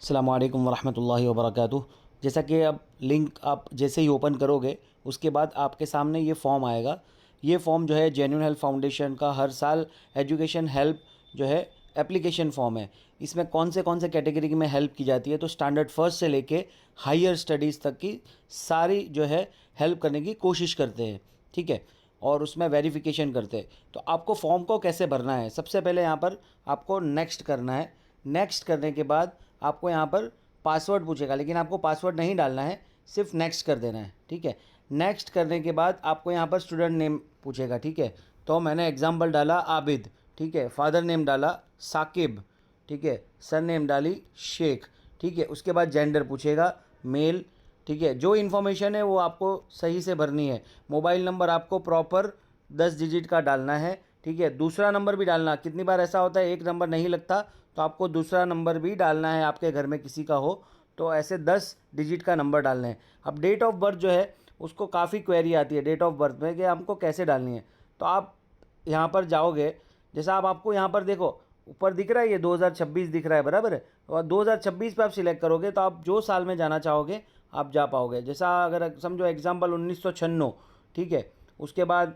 अस्सलामु अलैकुम वरहमतुल्लाहि वबरकातुह। जैसा कि अब लिंक आप जैसे ही ओपन करोगे उसके बाद आपके सामने ये फॉर्म आएगा। ये फॉर्म जो है जेन्युइन हेल्प फाउंडेशन का हर साल एजुकेशन हेल्प जो है एप्लीकेशन फॉर्म है। इसमें कौन से कैटेगरी में हेल्प की जाती है, तो स्टैंडर्ड फर्स्ट से लेके हायर स्टडीज़ तक की सारी जो है हेल्प करने की कोशिश करते हैं, ठीक है। और उसमें वेरिफिकेशन करते हैं। तो आपको फॉर्म को कैसे भरना है, सबसे पहले यहाँ पर आपको नेक्स्ट करना है। नेक्स्ट करने के बाद आपको यहाँ पर पासवर्ड पूछेगा, लेकिन आपको पासवर्ड नहीं डालना है, सिर्फ नेक्स्ट कर देना है, ठीक है। नेक्स्ट करने के बाद आपको यहाँ पर स्टूडेंट नेम पूछेगा, ठीक है। तो मैंने एग्जांपल डाला आबिद, ठीक है। फादर नेम डाला साकिब, ठीक है। सन नेम डाली शेख, ठीक है। उसके बाद जेंडर पूछेगा मेल, ठीक है। जो इन्फॉर्मेशन है वो आपको सही से भरनी है। मोबाइल नंबर आपको प्रॉपर 10 डिजिट का डालना है, ठीक है। दूसरा नंबर भी डालना, कितनी बार ऐसा होता है एक नंबर नहीं लगता, तो आपको दूसरा नंबर भी डालना है, आपके घर में किसी का हो तो ऐसे 10 डिजिट का नंबर डालना है। अब डेट ऑफ बर्थ जो है उसको काफ़ी क्वेरी आती है डेट ऑफ बर्थ में कि हमको कैसे डालनी है। तो आप यहाँ पर जाओगे, जैसा आप आपको यहाँ पर देखो ऊपर दिख रहा है ये 2026 दिख रहा है, बराबर है। और 2026 पे आप सिलेक्ट करोगे तो आप जो साल में जाना चाहोगे आप जा पाओगे। जैसा अगर समझो एग्जाम्पल 1996, ठीक है। उसके बाद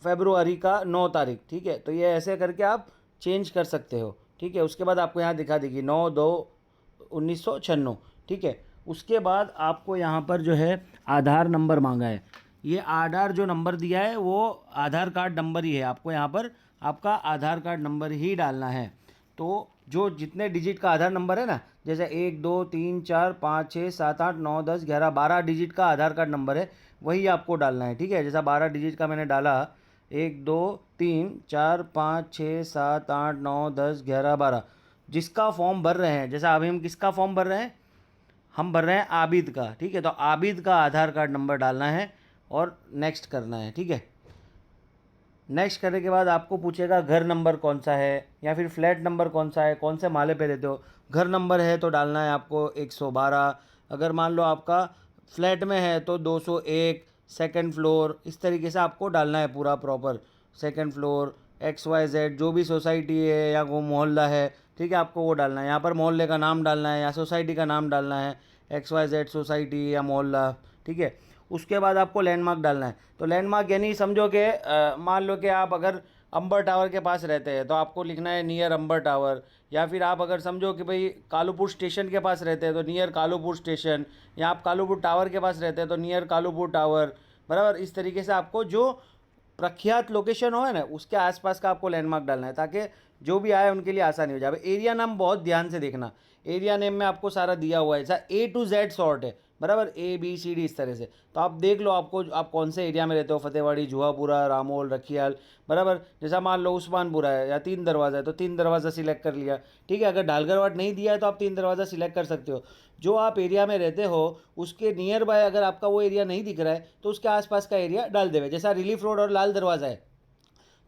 फेब्रुआरी का 9 तारीख, ठीक है। तो ये ऐसे करके आप चेंज कर सकते हो, ठीक है। उसके बाद आपको यहाँ दिखा देगी 9/2/1996, ठीक है। उसके बाद आपको यहाँ पर जो है आधार नंबर मांगा है। ये आधार जो नंबर दिया है वो आधार कार्ड नंबर ही है, आपको यहाँ पर आपका आधार कार्ड नंबर ही डालना है। तो जो जितने डिजिट का आधार नंबर है ना, जैसे 1 2 3 4 5 6 7 8 9 10 11 12 डिजिट का आधार कार्ड नंबर है, वही आपको डालना है, ठीक है। जैसा 12 डिजिट का मैंने डाला 1 2 3 4 5 6 7 8 9 10 11 12, जिसका फॉर्म भर रहे हैं। जैसा अभी हम किसका फॉर्म भर रहे हैं, हम भर रहे हैं आबिद का, ठीक है। तो आबिद का आधार कार्ड नंबर डालना है और नेक्स्ट करना है, ठीक है। नेक्स्ट करने के बाद आपको पूछेगा घर नंबर कौन सा है या फिर फ्लैट नंबर कौन सा है, कौन से माले पे रहते हो। घर नंबर है तो डालना है आपको 112। अगर मान लो आपका फ्लैट में है तो 201, सेकंड फ्लोर, इस तरीके से आपको डालना है पूरा प्रॉपर। सेकंड फ्लोर XYZ जो भी सोसाइटी है या वो मोहल्ला है, ठीक है, आपको वो डालना है। यहाँ पर मोहल्ले का नाम डालना है या सोसाइटी का नाम डालना है, XYZ सोसाइटी या मोहल्ला, ठीक है। उसके बाद आपको लैंडमार्क डालना है। तो लैंडमार्क यानी समझो कि मान लो कि आप अगर अंबर टावर के पास रहते हैं तो आपको लिखना है नियर अंबर टावर, या फिर आप अगर समझो कि भाई कालूपुर स्टेशन के पास रहते हैं तो नियर कालूपुर स्टेशन, या आप कालूपुर टावर के पास रहते हैं तो नियर कालूपुर टावर, बराबर। इस तरीके से आपको जो प्रख्यात लोकेशन हो है ना उसके आसपास का आपको लैंडमार्क डालना है, ताकि जो भी आए उनके लिए आसानी हो जाए। एरिया नाम बहुत ध्यान से देखना, एरिया नेम में आपको सारा दिया हुआ है, ऐसा A to Z सॉर्ट है, बराबर, ABCD इस तरह से। तो आप देख लो आपको आप कौन से एरिया में रहते हो, फतेहवाड़ी, जुहापुरा, रामोल, रखियाल, बराबर। जैसा मान लो उस्मानपुरा है या 3 दरवाज़ा है तो 3 दरवाज़ा सिलेक्ट कर लिया, ठीक है। अगर ढालगरवाट नहीं दिया है तो आप 3 दरवाज़ा सिलेक्ट कर सकते हो। जो आप एरिया में रहते हो उसके नियर बाय अगर आपका वो एरिया नहीं दिख रहा है तो उसके आसपास का एरिया डाल देवे। जैसा रिलीफ रोड और लाल दरवाज़ा है,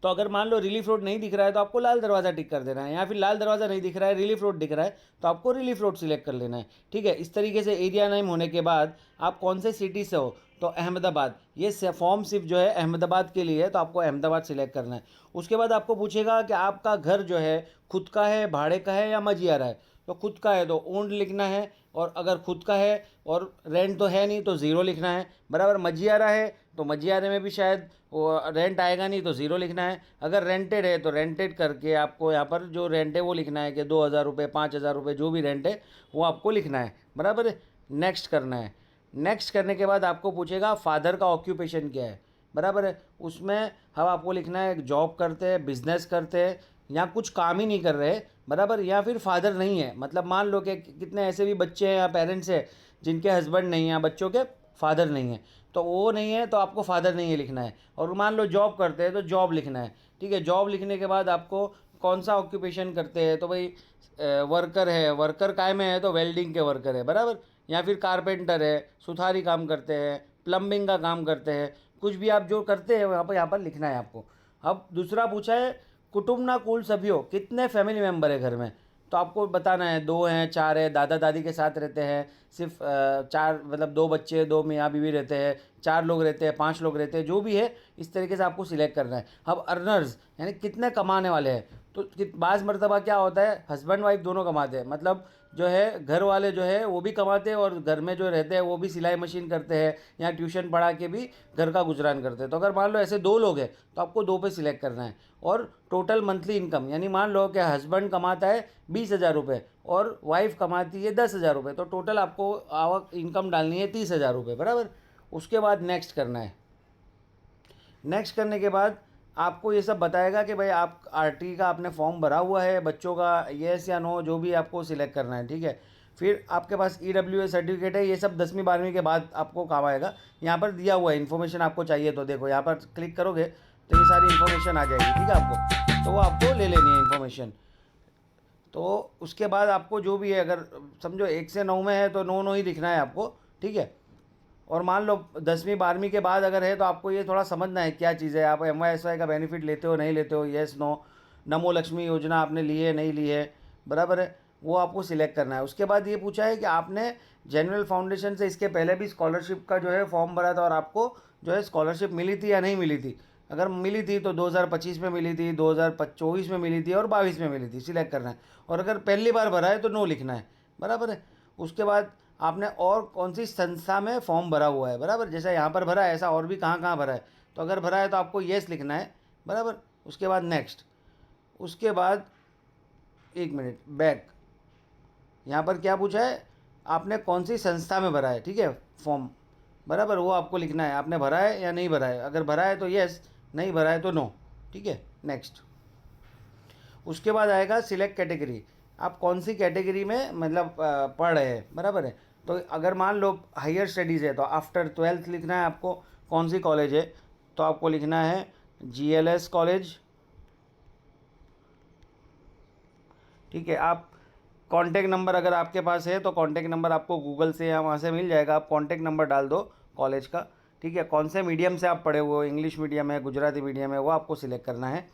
तो अगर मान लो रिलीफ रोड नहीं दिख रहा है तो आपको लाल दरवाज़ा टिक कर देना है, या फिर लाल दरवाज़ा नहीं दिख रहा है रिलीफ रोड दिख रहा है तो आपको रिलीफ रोड सिलेक्ट कर लेना है, ठीक है। इस तरीके से एरिया नेम होने के बाद आप कौन से सिटी से हो, तो अहमदाबाद, ये फॉर्म सिर्फ जो है अहमदाबाद के लिए है तो आपको अहमदाबाद सिलेक्ट करना है। उसके बाद आपको पूछेगा कि आपका घर जो है खुद का है, भाड़े का है या मजियारा है। तो खुद का है तो ओन्ड लिखना है, और अगर खुद का है और रेंट तो है नहीं तो ज़ीरो लिखना है, बराबर। मजियारा है तो मजियारे में भी शायद रेंट आएगा नहीं तो ज़ीरो लिखना है। अगर रेंटेड है तो रेंटेड करके आपको यहाँ पर जो रेंट है वो लिखना है कि 2,000 रुपये, 5,000 रुपये, जो भी रेंट है वो आपको लिखना है, बराबर। नेक्स्ट करना है। नेक्स्ट करने के बाद आपको पूछेगा फादर का ऑक्यूपेशन क्या है, बराबर है। उसमें हम आपको लिखना है जॉब करते हैं, बिजनेस करते हैं, या कुछ काम ही नहीं कर रहे, बराबर, या फिर फादर नहीं है। मतलब मान लो कि कितने ऐसे भी बच्चे हैं या पेरेंट्स हैं जिनके हस्बैंड नहीं हैं, बच्चों के फादर नहीं है, तो वो नहीं है तो आपको फादर नहीं है लिखना है। और मान लो जॉब करते हैं तो जॉब लिखना है, ठीक है। जॉब लिखने के बाद आपको कौन सा ऑक्यूपेशन करते हैं, तो भाई वर्कर है, वर्कर काय में है तो वेल्डिंग के वर्कर है, बराबर। या फिर कारपेंटर है, सुथारी काम करते हैं, प्लम्बिंग का काम करते हैं, कुछ भी आप जो करते हैं यहाँ पर लिखना है आपको। अब दूसरा पूछा है कुटुंब कुल सभ्यों, कितने फैमिली मेम्बर है घर में, तो आपको बताना है 2 हैं, 4 है, दादा दादी के साथ रहते हैं, सिर्फ 4 मतलब 2 बच्चे, 2 मियाँ बीवी रहते हैं, 4 लोग रहते हैं, 5 लोग रहते हैं, जो भी है इस तरीके से आपको सिलेक्ट करना है। अब अर्नर्स यानी कितने कमाने वाले हैं, तो बाज़ मरतबा क्या होता है हस्बैंड वाइफ दोनों कमाते हैं, मतलब जो है घर वाले जो है वो भी कमाते हैं और घर में जो रहते हैं वो भी सिलाई मशीन करते हैं या ट्यूशन पढ़ा के भी घर का गुजरान करते हैं। तो अगर मान लो ऐसे 2 लोग हैं तो आपको 2 पे सिलेक्ट करना है। और टोटल मंथली इनकम, यानी मान लो कि हस्बैंड कमाता है 20,000 रुपये और वाइफ कमाती है 10,000 रुपये, तो टोटल आपको आवक इनकम डालनी है 30,000 रुपये, बराबर। उसके बाद नेक्स्ट करना है। नेक्स्ट करने के बाद आपको ये सब बताएगा कि भाई आप आरटी का आपने फॉर्म भरा हुआ है, बच्चों का येस या नो जो भी आपको सिलेक्ट करना है, ठीक है। फिर आपके पास EWS सर्टिफिकेट है, ये सब 10वीं 12वीं के बाद आपको काम आएगा। यहाँ पर दिया हुआ है इन्फॉर्मेशन, आपको चाहिए तो देखो यहाँ पर क्लिक करोगे तो ये सारी इन्फॉर्मेशन आ जाएगी, ठीक है आपको, तो वो आपको ले लेनी है इन्फॉर्मेशन। तो उसके बाद आपको जो भी है, अगर समझो 1 से 9 में है तो 9 ही लिखना है आपको, ठीक है। और मान लो 10वीं 12वीं के बाद अगर है तो आपको ये थोड़ा समझना है क्या चीज़ है, आप MYSY का बेनिफिट लेते हो नहीं लेते हो, येस नो, नमो लक्ष्मी योजना आपने ली है नहीं ली है, बराबर है, वो आपको सिलेक्ट करना है। उसके बाद ये पूछा है कि आपने जनरल फाउंडेशन से इसके पहले भी स्कॉलरशिप का जो है फॉर्म भरा था और आपको जो है स्कॉलरशिप मिली थी या नहीं मिली थी। अगर मिली थी तो 2025 में मिली थी, 2024 में मिली थी और 22 में मिली थी, सिलेक्ट करना है। और अगर पहली बार भरा है तो नो लिखना है, बराबर है। उसके बाद आपने और कौन सी संस्था में फॉर्म भरा हुआ है, बराबर, जैसा यहाँ पर भरा है ऐसा और भी कहाँ कहाँ भरा है, तो अगर भरा है तो आपको येस लिखना है, बराबर। उसके बाद नेक्स्ट, उसके बाद 1 मिनट बैक, यहाँ पर क्या पूछा है, आपने कौन सी संस्था में भरा है, ठीक है, फॉर्म, बराबर, वो आपको लिखना है, आपने भरा है या नहीं भरा है। अगर भरा है तो येस, नहीं भरा है तो नो, ठीक है, नेक्स्ट। उसके बाद आएगा सिलेक्ट कैटेगरी, आप कौन सी कैटेगरी में मतलब पढ़ रहे हैं, बराबर है। तो अगर मान लो हायर स्टडीज़ है तो आफ्टर 12th लिखना है आपको, कौन सी कॉलेज है, तो आपको लिखना है GLS कॉलेज, ठीक है। आप कॉन्टैक्ट नंबर अगर आपके पास है तो कॉन्टैक्ट नंबर आपको गूगल से या वहाँ से मिल जाएगा, आप कॉन्टैक्ट नंबर डाल दो कॉलेज का, ठीक है। कौन से मीडियम से आप पढ़े हुए हो, इंग्लिश मीडियम है, गुजराती मीडियम है, वो आपको सिलेक्ट करना है।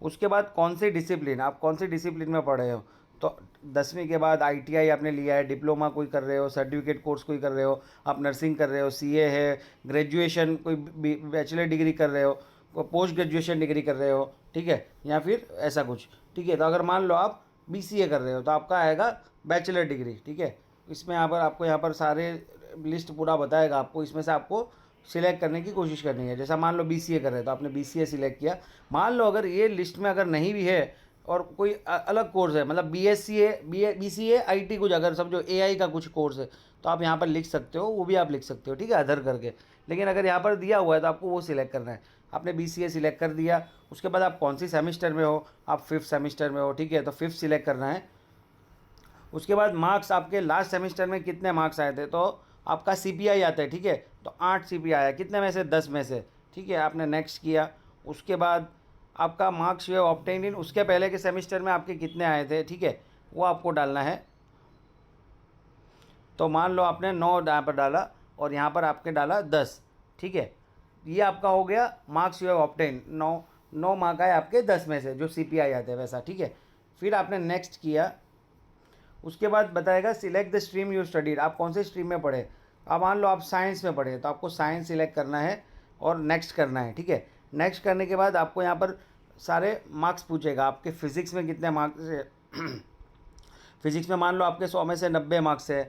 उसके बाद कौन सी डिसिप्लिन, आप कौन सी डिसिप्लिन में पढ़े हो, तो 10वीं के बाद ITI आपने लिया है, डिप्लोमा कोई कर रहे हो, सर्टिफिकेट कोर्स कोई कर रहे हो, आप नर्सिंग कर रहे हो, CA है, ग्रेजुएशन कोई बैचलर डिग्री कर रहे हो, पोस्ट ग्रेजुएशन डिग्री कर रहे हो, ठीक है, या फिर ऐसा कुछ, ठीक है। तो अगर मान लो आप BCA कर रहे हो तो आपका आएगा बैचलर डिग्री, ठीक है। इसमें यहाँ पर आपको यहाँ पर सारे लिस्ट पूरा बताएगा आपको, इसमें से आपको सिलेक्ट करने की कोशिश करनी है। जैसा मान लो BCA कर रहे हो तो आपने BCA सिलेक्ट किया। मान लो अगर ये लिस्ट में अगर नहीं भी है और कोई अलग कोर्स है, मतलब BCA IT कुछ, अगर समझो AI का कुछ कोर्स है तो आप यहाँ पर लिख सकते हो, वो भी आप लिख सकते हो, ठीक है, अदर करके। लेकिन अगर यहाँ पर दिया हुआ है तो आपको वो सिलेक्ट करना है। आपने BCA सिलेक्ट कर दिया, उसके बाद आप कौन सी सेमिस्टर में हो, आप 5th सेमिस्टर में हो, ठीक है, तो 5th सिलेक्ट करना है। उसके बाद मार्क्स आपके लास्ट सेमिस्टर में कितने मार्क्स आए थे, तो आपका CPI आता है, ठीक है, तो 8 CPI आया, कितने में से, 10 में से, ठीक है, आपने नेक्स्ट किया। उसके बाद आपका मार्क्स जो है ऑब्टेन इन, उसके पहले के सेमिस्टर में आपके कितने आए थे, ठीक है, वो आपको डालना है। तो मान लो आपने 9 यहाँ पर डाला और यहाँ पर आपके डाला 10, ठीक है, ये आपका हो गया marks you have obtain, 9 mark आए आपके 10 में से जो CPI आते हैं वैसा, ठीक है। फिर आपने नेक्स्ट किया। उसके बाद बताएगा select the stream you studied, आप कौन से स्ट्रीम में पढ़े। अब मान लो आप साइंस में पढ़े तो आपको साइंस सिलेक्ट करना है और नेक्स्ट करना है, ठीक है। नेक्स्ट करने के बाद आपको यहाँ पर सारे मार्क्स पूछेगा, आपके फिज़िक्स में कितने मार्क्स है। फिज़िक्स में मान लो आपके 100 में से 90 मार्क्स है,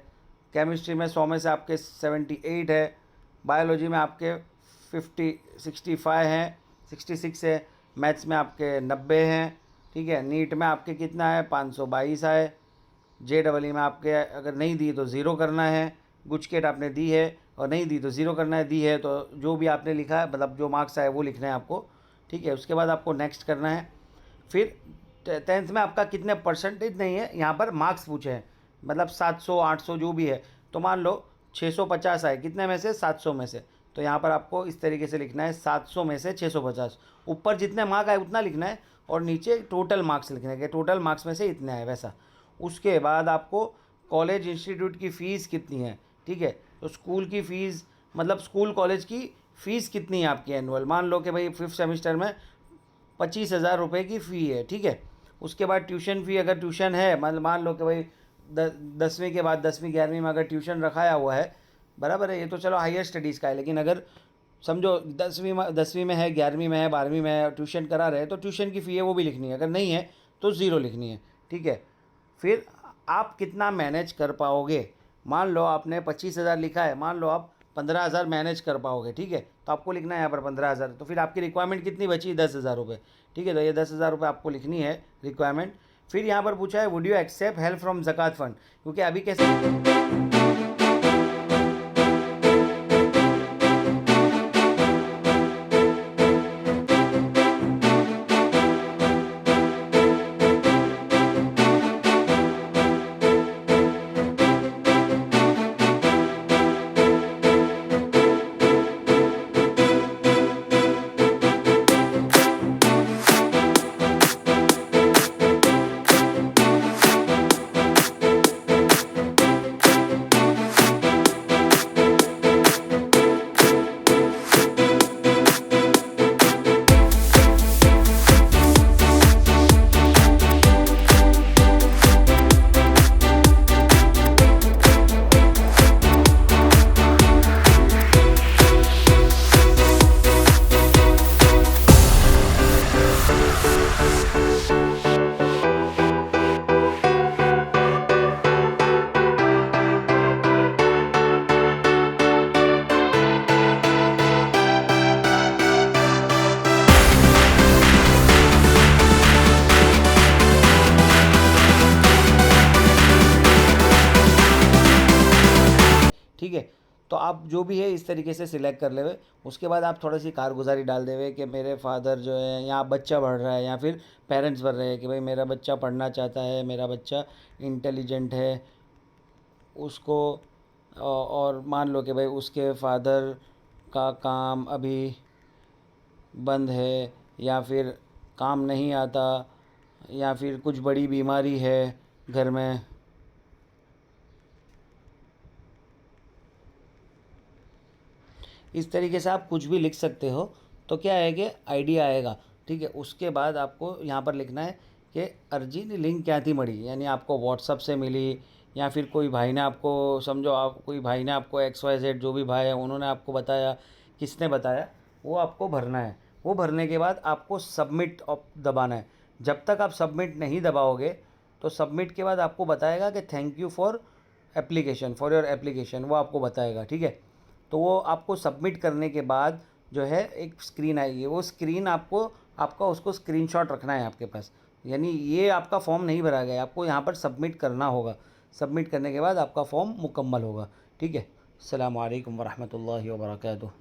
केमिस्ट्री में 100 में से आपके 78 है, बायोलॉजी में आपके 65 हैं, 66 है, मैथ्स में आपके 90 हैं, ठीक है। नीट में आपके कितना है, 522 आए। JEE में आपके अगर नहीं दी तो ज़ीरो करना है, गुचकेट आपने दी है और नहीं दी तो ज़ीरो करना है, दी है तो जो भी आपने लिखा है मतलब जो मार्क्स आए वो लिखना है आपको, ठीक है। उसके बाद आपको नेक्स्ट करना है। फिर 10th में आपका कितने परसेंटेज नहीं है, यहाँ पर मार्क्स पूछे हैं, मतलब 700 800 जो भी है, तो मान लो 650 आए, कितने में से, 700 में से, तो यहाँ पर आपको इस तरीके से लिखना है 700 में से 650, ऊपर जितने मार्क आए उतना लिखना है और नीचे टोटल मार्क्स लिखने के, टोटल मार्क्स में से इतने आए वैसा। उसके बाद आपको कॉलेज इंस्टीट्यूट की फ़ीस कितनी है, ठीक है, तो स्कूल की फ़ीस मतलब स्कूल कॉलेज की फ़ीस कितनी है आपकी एनुअल, मान लो कि भाई 5th सेमिस्टर में 25,000 रुपये की फ़ी है, ठीक है। उसके बाद ट्यूशन फ़ी, अगर ट्यूशन है मतलब मान लो कि भाई 10वीं के बाद 10वीं 11वीं में अगर ट्यूशन रखाया हुआ है, बराबर है, ये तो चलो हायर स्टडीज़ का है, लेकिन अगर समझो 10वीं में है, 11वीं में है, 12वीं में है, ट्यूशन करा रहे हैं तो ट्यूशन की फ़ी है वो भी लिखनी है, अगर नहीं है तो ज़ीरो लिखनी है, ठीक है। फिर आप कितना मैनेज कर पाओगे। मान लो आपने 25,000 लिखा है, मान लो आप 15,000 मैनेज कर पाओगे, ठीक है, तो आपको लिखना है यहाँ पर 15,000। तो फिर आपकी रिक्वायरमेंट कितनी बची, 10,000 रुपये, ठीक है। तो ये 10,000 रुपये आपको लिखनी है रिक्वायरमेंट। फिर यहाँ पर पूछा है would you accept help from ज़कात फंड, क्योंकि अभी कैसे ठीक है। तो आप जो भी है इस तरीके से सिलेक्ट कर लेवे। उसके बाद आप थोड़ी सी कारगुजारी डाल देवे कि मेरे फादर जो है, या बच्चा पढ़ रहा है, या फिर पेरेंट्स पढ़ रहे हैं कि भाई मेरा बच्चा पढ़ना चाहता है, मेरा बच्चा इंटेलिजेंट है, उसको और मान लो कि भाई उसके फादर का काम अभी बंद है, या फिर काम नहीं आता, या फिर कुछ बड़ी बीमारी है घर में। इस तरीके से आप कुछ भी लिख सकते हो। तो क्या है कि आइडिया आएगा, ठीक है। उसके बाद आपको यहाँ पर लिखना है कि अर्जी ने लिंक क्या थी मड़ी, यानी आपको व्हाट्सअप से मिली, या फिर कोई भाई ने आपको, समझो आप कोई भाई ने आपको XYZ जो भी भाई है उन्होंने आपको बताया, किसने बताया, वो आपको भरना है। वो भरने के बाद आपको सबमिट दबाना है। जब तक आप सबमिट नहीं दबाओगे तो सबमिट के बाद आपको बताएगा कि thank you for application, for your application, वो आपको बताएगा, ठीक है। तो वो आपको सबमिट करने के बाद जो है एक स्क्रीन आएगी, वो स्क्रीन आपका उसको स्क्रीनशॉट रखना है आपके पास। यानी ये आपका फॉर्म नहीं भरा गया है, आपको यहाँ पर सबमिट करना होगा। सबमिट करने के बाद आपका फॉर्म मुकम्मल होगा, ठीक है। अस्सलामु अलैकुम वरहमतुल्लाहि वबरकातुहू।